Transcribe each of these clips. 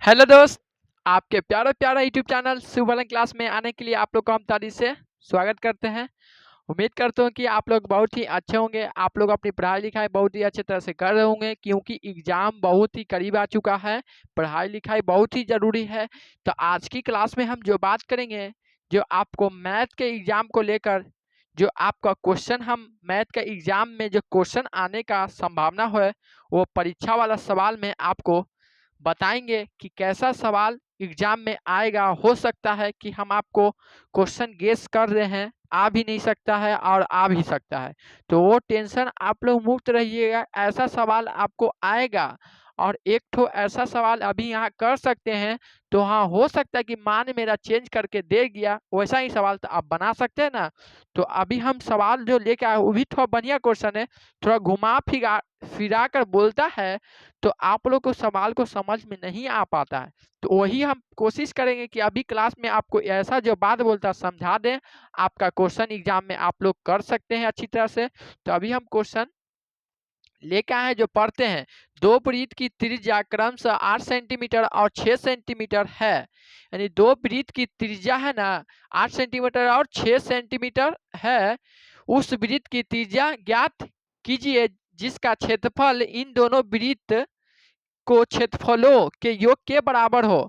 Hello दोस्त, आपके प्यारा प्यारा यूट्यूब चैनल सुबह क्लास में आने के लिए आप लोग को हम तारीफ से स्वागत करते हैं। उम्मीद करता हूँ कि आप लोग बहुत ही अच्छे होंगे। आप लोग अपनी पढ़ाई लिखाई बहुत ही अच्छे तरह से कर रहे होंगे, क्योंकि एग्ज़ाम बहुत ही करीब आ चुका है। पढ़ाई लिखाई बहुत ही ज़रूरी है। तो आज की क्लास में हम जो बात करेंगे, जो आपको मैथ के एग्ज़ाम को लेकर जो आपका क्वेश्चन, हम मैथ के एग्ज़ाम में जो क्वेश्चन आने का संभावना है, वो परीक्षा वाला सवाल में आपको बताएंगे कि कैसा सवाल एग्जाम में आएगा। हो सकता है कि हम आपको क्वेश्चन गेस कर रहे हैं, आ भी नहीं सकता है और आ भी सकता है। तो वो टेंशन आप लोग मुक्त रहिएगा, ऐसा सवाल आपको आएगा। और एक ठो ऐसा सवाल अभी यहाँ कर सकते हैं, तो हाँ हो सकता है कि मान मेरा चेंज करके दे दिया, वैसा ही सवाल तो आप बना सकते हैं ना। तो अभी हम सवाल जो लेके आए वो भी थोड़ा बढ़िया क्वेश्चन है, थोड़ा घुमा फिरा फिरा कर बोलता है, तो आप लोग को सवाल को समझ में नहीं आ पाता है। तो वही हम कोशिश करेंगे कि अभी क्लास में आपको ऐसा जो बात बोलता है समझा दें, आपका क्वेश्चन एग्जाम में आप लोग कर सकते हैं अच्छी तरह से। तो अभी हम क्वेश्चन लेके आए हैं, जो पढ़ते हैं। दो वृत्त की त्रिज्या क्रमशः 8 सेंटीमीटर और 6 सेंटीमीटर है। यानी दो वृत्त की त्रिज्या है ना 8 सेंटीमीटर और 6 सेंटीमीटर है। उस वृत्त की त्रिज्या ज्ञात कीजिए जिसका क्षेत्रफल इन दोनों वृत्त को क्षेत्रफलों के योग के बराबर हो।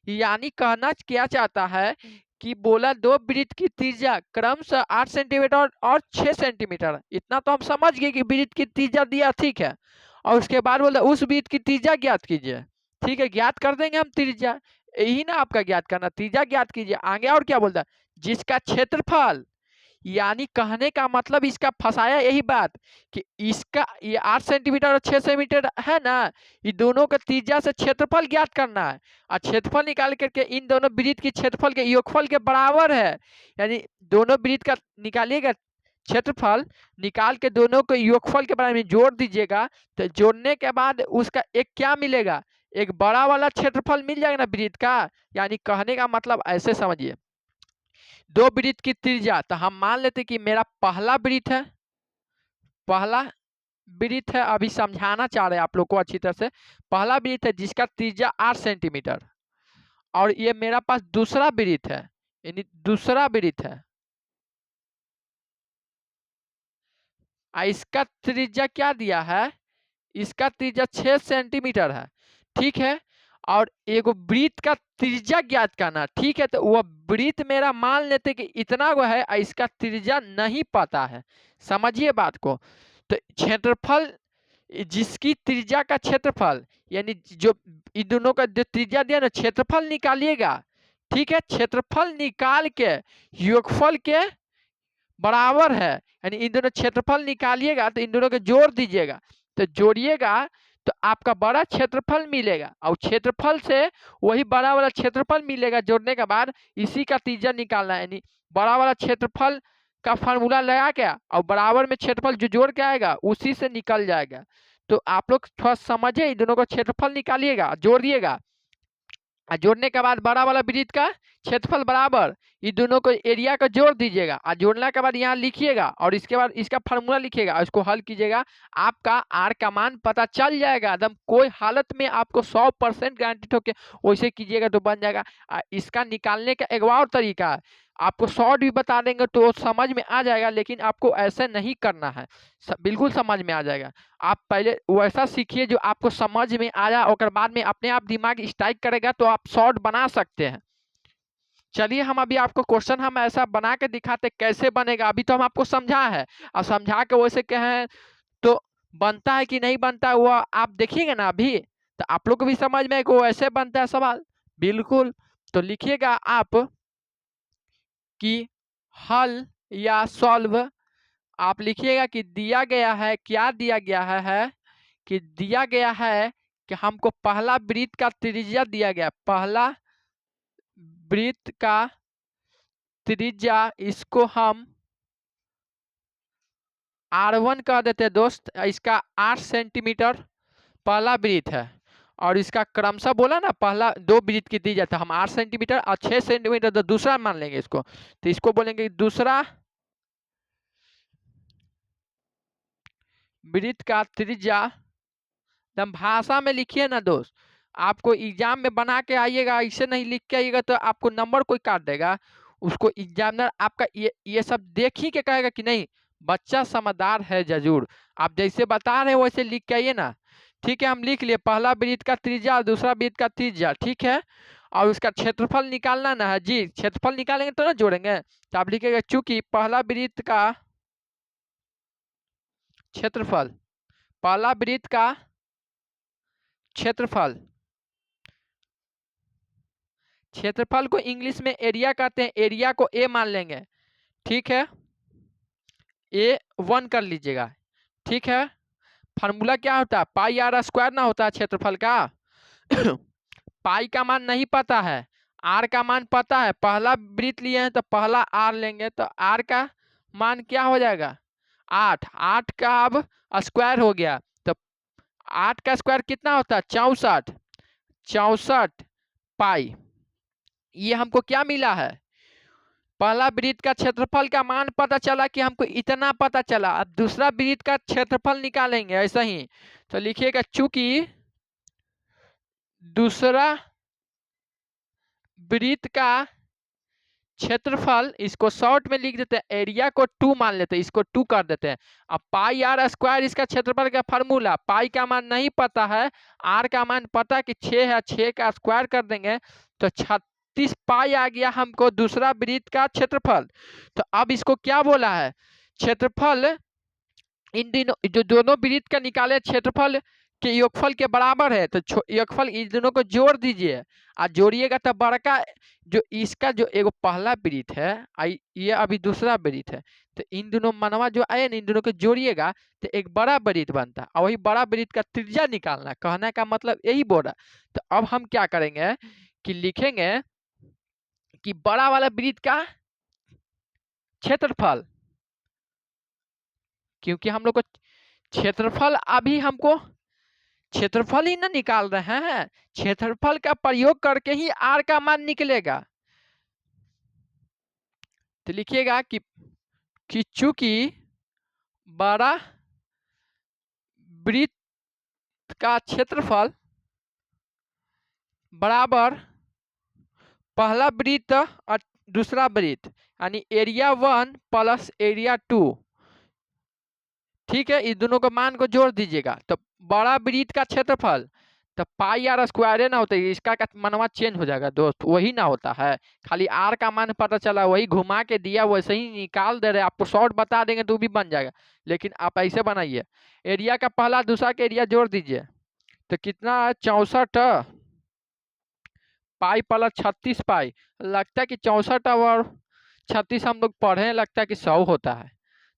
यानी कहना क्या चाहता है कि बोला दो वृत्त की त्रिज्या क्रमशः 8 सेंटीमीटर और 6 सेंटीमीटर, इतना तो हम समझ गए कि वृत्त की त्रिज्या दिया, ठीक है। और उसके बाद बोला उस वृत्त की त्रिज्या ज्ञात कीजिए। ठीक है, ज्ञात कर देंगे हम त्रिज्या, यही ना आपका ज्ञात करना, त्रिज्या ज्ञात कीजिए। आगे और क्या बोलता है, जिसका क्षेत्रफल, यानी कहने का मतलब इसका फंसाया यही बात कि इसका ये 8 सेंटीमीटर और 6 सेंटीमीटर है ना, ये दोनों का त्रिज्या से क्षेत्रफल ज्ञात करना है। और क्षेत्रफल निकाल करके इन दोनों वृत्त के क्षेत्रफल के योगफल के बराबर है। यानी दोनों वृत्त का निकालिएगा क्षेत्रफल, निकाल के दोनों को योगफल के बराबर में जोड़ दीजिएगा। तो जोड़ने के बाद उसका एक क्या मिलेगा, एक बड़ा वाला क्षेत्रफल मिल जाएगा ना वृत्त का। यानी कहने का मतलब ऐसे समझिए, दो वृत्त की त्रिज्या, तो हम मान लेते कि मेरा पहला वृत्त है, पहला वृत्त है, अभी समझाना चाह रहे हैं आप लोग को अच्छी तरह से। पहला वृत्त है जिसका त्रिज्या 8 सेंटीमीटर, और ये मेरा पास दूसरा वृत्त है, यानी दूसरा वृत्त है, इसका त्रिज्या क्या दिया है, इसका त्रिज्या 6 सेंटीमीटर है, ठीक है। और एक वृत्त का त्रिज्या ज्ञात करना, ठीक है। तो वह वृत्त मेरा मान लेते कि इतना वो है, इसका त्रिज्या नहीं पता है, समझिए बात को। तो क्षेत्रफल, जिसकी त्रिज्या का क्षेत्रफल, यानी जो इन दोनों का जो त्रिज्या दिया ना, क्षेत्रफल निकालिएगा, ठीक है। क्षेत्रफल निकाल के योगफल के बराबर है, यानी इन दोनों क्षेत्रफल निकालिएगा तो इन दोनों को जोड़ दीजिएगा। तो जोड़िएगा तो आपका बड़ा क्षेत्रफल मिलेगा, और क्षेत्रफल से वही बड़ा वाला क्षेत्रफल मिलेगा जोड़ने के बाद। इसी का त्रिज्या निकालना है, यानी बड़ा वाला क्षेत्रफल का फार्मूला लगा के और बराबर में क्षेत्रफल जो जोड़ के आएगा उसी से निकल जाएगा। तो आप लोग थोड़ा समझे, इन दोनों का क्षेत्रफल निकालिएगा, जोड़िएगा, और जोड़ने के बाद बड़ा वाला वृत्त का क्षेत्रफल बराबर, इन दोनों को एरिया को जोड़ दीजिएगा, और जोड़ने के बाद यहाँ लिखिएगा, और इसके बाद इसका फार्मूला लिखिएगा और इसको हल कीजिएगा। आपका आर का मान पता चल जाएगा एकदम, कोई हालत में आपको 100% गारंटी ठोक के वैसे कीजिएगा तो बन जाएगा। इसका निकालने का एक और तरीका है, आपको शॉर्ट भी बता देंगे तो समझ में आ जाएगा, लेकिन आपको ऐसे नहीं करना है, बिल्कुल समझ में आ जाएगा। आप पहले वैसा सीखिए जो आपको समझ में आया, और बाद में अपने आप दिमाग स्ट्राइक करेगा तो आप शॉर्ट बना सकते हैं। चलिए हम अभी आपको क्वेश्चन हम ऐसा बना के दिखाते कैसे बनेगा। अभी तो हम आपको समझा है, और समझा के वैसे कहें तो बनता है कि नहीं बनता है वो आप देखिएगा ना अभी, तो आप लोग को भी समझ में कि वो ऐसे बनता है सवाल, बिल्कुल। तो लिखिएगा आप कि हल या सॉल्व, आप लिखिएगा कि दिया गया है, क्या दिया गया है कि दिया गया है कि हमको पहला वृत्त का त्रिज्या दिया गया, पहला वृत्त का त्रिज्या, इसको हम R1 कह देते हैं दोस्त। इसका 8 सेंटीमीटर पहला वृत्त है, और इसका क्रमशः बोला ना, पहला दो वृत्त की त्रिज्या था, हम 8 सेंटीमीटर और 6 सेंटीमीटर, तो दूसरा मान लेंगे इसको। तो इसको बोलेंगे दूसरा वृत्त का त्रिज्या, एकदम भाषा में लिखिए ना दोस्त, आपको एग्जाम में बना के आइएगा, इसे नहीं लिख के आइएगा तो आपको नंबर कोई काट देगा। उसको एग्जामिनर आपका ये सब देख ही के कहेगा कि नहीं बच्चा समझदार है जरूर। आप जैसे बता रहे हैं वैसे लिख के आइए ना। ठीक है, हम लिख लिए पहला वृत्त का त्रिज्या और दूसरा वृत्त का त्रिज्या, ठीक है। और उसका क्षेत्रफल निकालना ना है जी, क्षेत्रफल निकालेंगे तो ना जोड़ेंगे। तो आप लिखिएगा चूंकि पहला वृत्त का क्षेत्रफल, पहला वृत्त का क्षेत्रफल, क्षेत्रफल को इंग्लिश में एरिया कहते हैं, एरिया को ए मान लेंगे, ठीक है। A1 कर लीजिएगा, ठीक है। फार्मूला क्या होता है, पाई आर स्क्वायर ना होता है क्षेत्रफल का। पाई का मान नहीं पता है, आर का मान पता है। पहला वृत्त लिए हैं तो पहला आर लेंगे, तो आर का मान क्या हो जाएगा 8, 8 का अब स्क्वायर हो गया। तो 8 का स्क्वायर कितना होता है 64, 64 पाई। ये हमको क्या मिला है, पहला वृत्त का क्षेत्रफल का मान पता चला कि हमको इतना पता चला। अब दूसरा वृत्त का क्षेत्रफल निकालेंगे ऐसा ही। तो लिखिएगा चूंकि दूसरा वृत्त का क्षेत्रफल, इसको शॉर्ट में लिख देते हैं, एरिया को 2 मान लेते हैं, इसको 2 कर देते हैं। अब पाई आर स्क्वायर इसका क्षेत्रफल का फार्मूला, पाई का मान नहीं पता है, आर का मान पता कि 6 है, 6 का स्क्वायर कर देंगे तो 36 पाई आ गया हमको दूसरा वृत्त का क्षेत्रफल। तो अब इसको क्या बोला है, क्षेत्रफल इन दिनों जो दोनों वृत्त का निकाले क्षेत्रफल के योगफल के बराबर है। तो योगफल इन दोनों को जोड़ दीजिए, और जोड़िएगा तो बड़का जो इसका जो एगो पहला वृत्त है ये अभी दूसरा वृत्त है, तो इन दोनों मनवा जो आए ना इन दोनों को जोड़िएगा तो एक बड़ा वृत्त बनता है, और वही बड़ा वृत्त का त्रिज्या निकालना, कहने का मतलब यही बोला। तो अब हम क्या करेंगे कि लिखेंगे कि बड़ा वाला वृत्त का क्षेत्रफल, क्योंकि हम लोग को क्षेत्रफल अभी हमको क्षेत्रफल ही ना निकाल रहे हैं, क्षेत्रफल का प्रयोग करके ही आर का मान निकलेगा। तो लिखिएगा कि चूंकि बड़ा वृत्त का क्षेत्रफल बराबर पहला वृत्त और दूसरा वृत्त, यानी एरिया 1 प्लस एरिया 2, ठीक है। इस दोनों को मान को जोड़ दीजिएगा तो बड़ा वृत्त का क्षेत्रफल, तो पाई आर स्क्वायर ना होता है, इसका मनवा चेंज हो जाएगा दोस्त, वही ना होता है। खाली आर का मान पता चला, वही घुमा के दिया वैसे ही निकाल दे रहे। आपको शॉर्ट बता देंगे तो भी बन जाएगा, लेकिन आप ऐसे बनाइए। एरिया का पहला दूसरा का एरिया जोड़ दीजिए तो कितना है 64 पाई प्लस 36 पाई। लगता है कि 64 और 36 हम लोग पढ़े हैं, लगता है कि 100 होता है,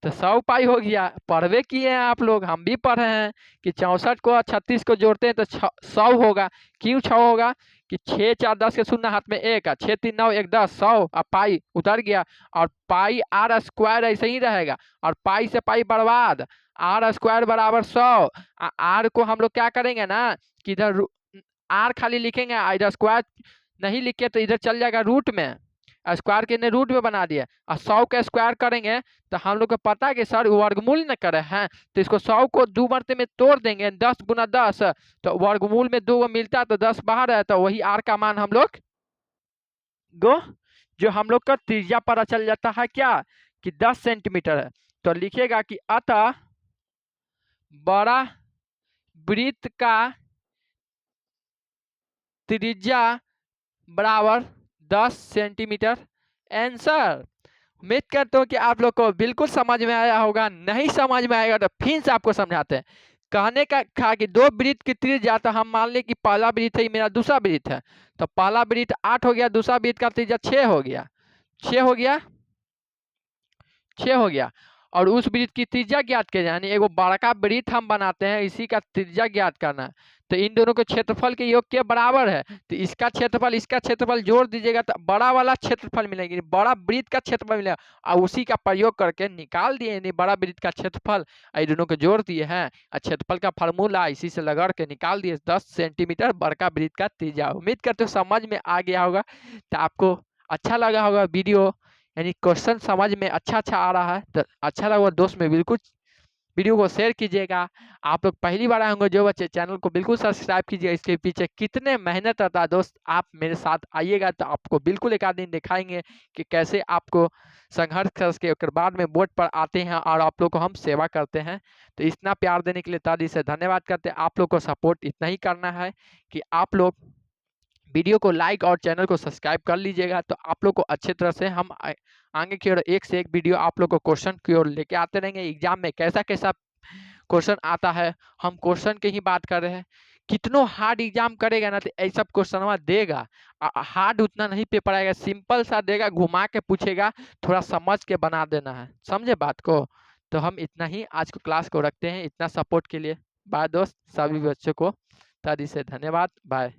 तो 100 पाई हो गया। पढ़वे किए हैं आप लोग, हम भी पढ़े हैं कि 64 को और 36 को जोड़ते हैं तो 100 होगा। क्यों 100 होगा कि 6 4 10 के शून्य हाथ में 1, 6 3 9 1 10, 100। अब पाई उतर गया, और पाई आर स्क्वायर ऐसे ही रहेगा, और पाई से पाई बर्बाद, आर स्क्वायर बराबर 100। आर को हम लोग क्या करेंगे ना कि इधर आर खाली लिखेंगे, इधर स्क्वायर नहीं लिखे तो इधर चल जाएगा रूट में, स्क्वायर के ने रूट में बना दिया। और 100 का स्क्वायर करेंगे तो हम लोग को पता है कि सर वर्गमूल न करे हैं, तो इसको 100 को 2 मरते में तोड़ देंगे, 10 गुना 10, तो वर्गमूल में 2 मिलता है तो 10 बाहर है, तो वही आर का मान हम लोग गो जो हम लोग का त्रिज्या पता चल जाता है क्या कि 10 सेंटीमीटर है। तो लिखिएगा कि अतः बड़ा वृत्त का त्रिज्या बराबर 10 सेंटीमीटर। आंसर। उम्मीद करता हूँ कि आप लोग को बिल्कुल समझ में आया होगा, नहीं समझ में आएगा तो फिर से आपको समझाते हैं। कहने का था कि दो वृत्त की त्रिज्या, तो हम मान लें कि पहला वृत्त है मेरा दूसरा वृत्त है, तो पहला वृत्त 8 हो गया, दूसरा वृत्त का त्रिज्या 6 हो गया, 6 हो गया, 6 हो गया। और उस वृत्त की त्रिज्या ज्ञात के, यानी एगो बड़का वृत्त हम बनाते हैं, इसी का त्रिज्या ज्ञात करना है। तो इन दोनों के क्षेत्रफल के योग के बराबर है, तो इसका क्षेत्रफल जोड़ दीजिएगा तो बड़ा वाला क्षेत्रफल मिलेगी, बड़ा वृत्त का क्षेत्रफल मिलेगा, और उसी का प्रयोग करके निकाल दिए, यानी बड़ा वृत्त का क्षेत्रफल इन दोनों को जोड़ दिए हैं, और क्षेत्रफल का फार्मूला इसी से लगा के निकाल दिए 10 सेंटीमीटर बड़का वृत्त का त्रिज्या। उम्मीद करते हो समझ में आ गया होगा, तो आपको अच्छा लगा होगा वीडियो, यानी क्वेश्चन समझ में अच्छा आ रहा है। तो अच्छा लगा दोस्त में बिल्कुल वीडियो को शेयर कीजिएगा। आप लोग पहली बार आए होंगे जो बच्चे, चैनल को बिल्कुल सब्सक्राइब कीजिए। इसके पीछे कितने मेहनत रहता है दोस्त, आप मेरे साथ आइएगा तो आपको बिल्कुल एक आध दिन दिखाएंगे कि कैसे आपको संघर्ष करके बाद में बोर्ड पर आते हैं और आप लोग को हम सेवा करते हैं। तो इतना प्यार देने के लिए तहे से धन्यवाद करते हैं। आप लोग को सपोर्ट इतना ही करना है कि आप लोग वीडियो को लाइक और चैनल को सब्सक्राइब कर लीजिएगा। तो आप लोग को अच्छे तरह से हम आगे की ओर एक से एक वीडियो आप लोग को क्वेश्चन की ओर लेके आते रहेंगे। एग्जाम में कैसा कैसा क्वेश्चन आता है, हम क्वेश्चन की ही बात कर रहे हैं। कितनों हार्ड एग्जाम करेगा ना तो ऐसा क्वेश्चन देगा, हार्ड उतना नहीं पेपर आएगा, सिंपल सा देगा, घुमा के पूछेगा, थोड़ा समझ के बना देना है। समझे बात को? तो हम इतना ही आज को क्लास को रखते हैं। इतना सपोर्ट के लिए बाय दोस्त, सभी बच्चों को तहे से धन्यवाद। बाय।